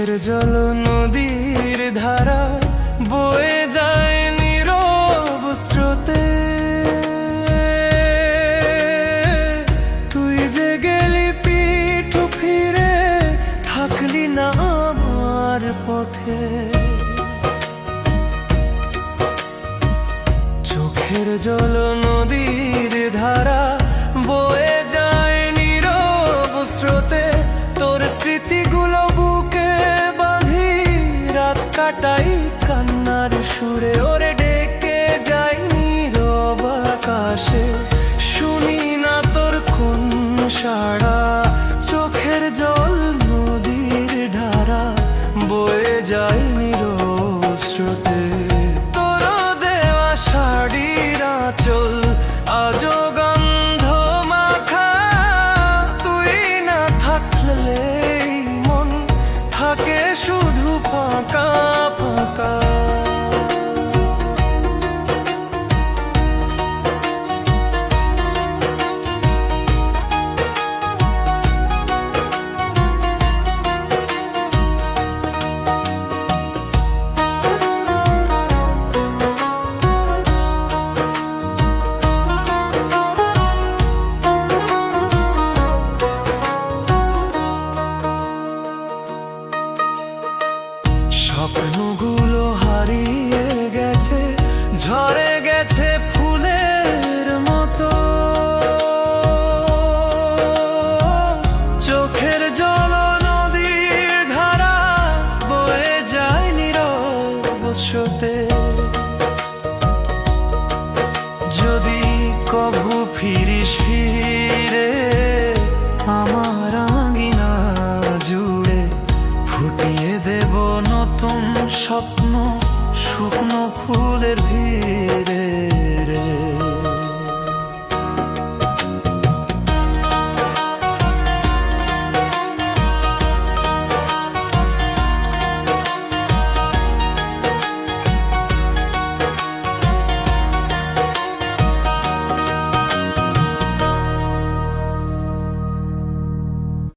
চোখের জল নদীর ধারা বয়ে যায় নীরব স্রোতে। তুই যে গেলি পিঠ ফিরে, থাকলি না আমার পথে। চোখের জল নদীর ধারা বয়ে যায় নীরব স্রোতে। তোর স্মৃতিগুলো বুকে বাঁধি, রাত কাটাই কান্নার সুরে। ওরে ডেকে যাই নীরব আকাশে, শুনি না তোর কোন সাড়া। চোখের জল নদীর ধারা বয়ে যায় নীরব স্রোতে। তোর দেওয়া শাড়ির আঁচল আজও গন্ধ মাখা। তুই না থাকলে মন থাকে শুধু ফাঁকা ফাঁকা। স্বপ্নগুলো হারিয়ে গেছে, ঝরে গেছে ফুলের মতো। চোখের জল নদীর ধারা বয়ে যায় নীরব স্রোতে। যদি কভু ফিরিস ফিরে আমার আঙিনা জুড়ে, ফুটিয়ে দেব নতুন স্বপ্ন শুকনো ফুলের ভিড়ে রে।